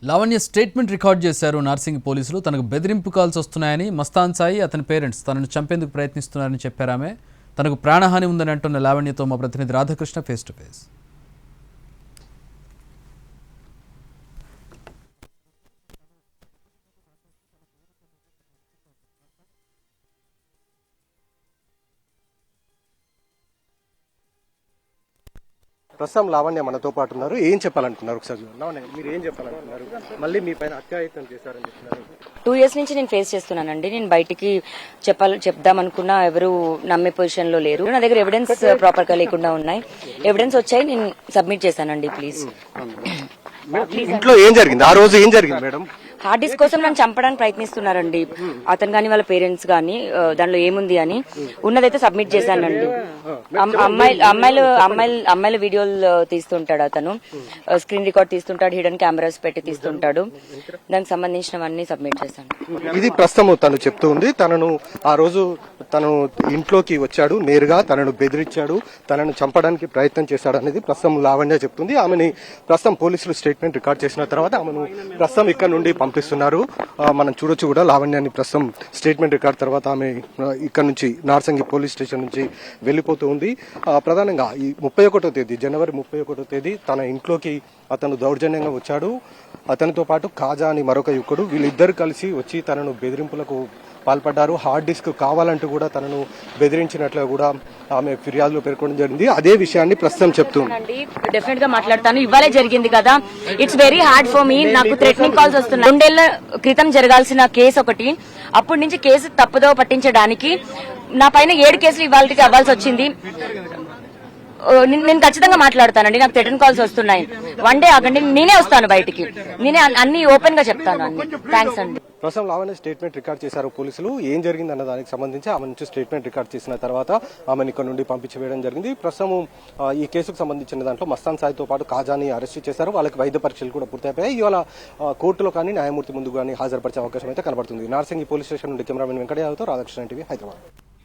Lavanya statement record చేశారు నార్సింగ్ పోలీసులు. తనకు బెదిరింపు కాల్స్ వస్తున్నాయని, మస్తాన్ సాయి అతని పేరెంట్స్ తనను చంపేందుకు ప్రయత్నిస్తున్నారని చెప్పారామె. తనకు ప్రాణహాని ఉందని అంటున్న లావణ్యతో మా ప్రతినిధి రాధాకృష్ణ ఫేస్ టు ఫేస్. ప్రస్తుతం లావణ్య మనతో పాటు ఉన్నారు. ఏం చెప్పాలనుకున్నారు ఒకసారి లావణ్య, మీరు ఏం చెప్పాలనుకున్నారు? మళ్ళీ మీ పైన అత్యాయత్నం చేశారని చెప్తున్నారు. 2 years నుంచి నేను ఫేస్ చేస్తున్నానండి. నేను బయటికి చెప్దామనుకున్నా ఎవరు నమ్మే పొజిషన్ లో లేరు. నా దగ్గర ఎవిడెన్స్ ప్రాపర్ గా లేకుండా ఉన్నాయి. ఎవిడెన్స్ వచ్చాయి, నేను సబ్మిట్ చేశానండి. ప్లీజ్. ఇంట్లో ఏం జరిగింది ఆ రోజు? ఏం జరిగింది మేడం? హార్డ్ డిస్క్ కోసం నన్ను చంపడానికి ప్రయత్నిస్తున్నారండి అతను గాని వాళ్ళ పేరెంట్స్ గాని. దానిలో ఏముంది అని ఉన్నదైతే సబ్మిట్ చేశానండి. అమ్మాయిల వీడియోలు తీస్తుంటాడు అతను, స్క్రీన్ రికార్డ్ తీస్తుంటాడు, హిడెన్ కెమెరాస్ పెట్టి తీస్తుంటాడు. దానికి సంబంధించినవన్నీ సబ్మిట్ చేశాను. ఇది ప్రస్తుతం తను చెప్తూ ఉంది. ఆ రోజు తను ఇంట్లోకి వచ్చాడు, నేరుగా తనను బెదిరించాడు, తనను చంపడానికి ప్రయత్నం చేశాడు అనేది ప్రస్తుతం లావణ్య చెప్తుంది. ఆమెని ప్రస్తుతం పోలీసులు స్టేట్మెంట్ రికార్డ్ చేసిన తర్వాత ఆమెను ప్రస్తుతం ఇక్కడ నుండి పంపిస్తున్నారు. మనం చూడొచ్చు కూడా లావణ్యాన్ని ప్రస్తుతం స్టేట్మెంట్ రికార్డ్ తర్వాత ఆమె ఇక్కడ నుంచి నార్సింగి పోలీస్ స్టేషన్ నుంచి వెళ్లిపోతూ ఉంది. ప్రధానంగా ఈ 31వ తేదీ జనవరి 31వ తేదీ తన ఇంట్లోకి అతను దౌర్జన్యంగా వచ్చాడు. అతనితో పాటు కాజా అని మరొక యువకుడు, వీళ్ళిద్దరు కలిసి వచ్చి తనను బెదిరింపులకు పాల్పడ్డారు. హార్డ్ డిస్క్ కావాలంటూ కూడా తనను బెదిరించినట్లు కూడా ఆమె ఫిర్యాదులో పేర్కొనడం జరిగింది. అదే విషయాన్ని ప్రస్తుతం చెప్తుంది. డెఫినెట్ గా మాట్లాడతాను. ఇవాళే జరిగింది కదా, it's very hard for me. నాకు థ్రెటనింగ్ కాల్స్ వస్తున్నాయి. 2 ఏళ్ల క్రితం జరగాల్సిన కేసు ఒకటి, అప్పటి నుంచి కేసు తప్పుదో పట్టించడానికి నా పైన 7 కేసులు ఇవాళకి అవ్వాల్సి వచ్చింది. నేను ఖచ్చితంగా మాట్లాడతానండి. నాకు థ్రెటన్ కాల్స్ వస్తున్నాయి. 1 డే ఆగండి, నేనే వస్తాను బయటికి. నేనే అన్ని ఓపెన్ గా చెప్తాను. అన్ని థ్యాంక్స్ అండి. ప్రస్తుతం లావణ్య స్టేట్మెంట్ రికార్డ్ చేశారు పోలీసులు. ఏం జరిగిందన్న దానికి సంబంధించి ఆమె నుంచి స్టేట్మెంట్ రికార్డ్ చేసిన తర్వాత ఆమెను ఇక్కడ నుండి పంపించి వేయడం జరిగింది. ప్రస్తుతం ఈ కేసుకు సంబంధించిన దాంట్లో మస్తాన్ సాయితో పాటు కాజాని అరెస్ట్ చేశారు. వాళ్ళకి వైద్య పరీక్షలు కూడా పూర్తయిపోయాయి. ఇవాళ కోర్టులో కానీ న్యాయమూర్తి ముందు కానీ హాజరుపరిచే అవకాశం అయితే కనబడుతుంది. నార్సింగి పోలీస్ స్టేషన్ నుండి కెమెరామెన్ వెంకటయాదవ్తో రాధాకృష్ణ టీవీ, హైదరాబాద్.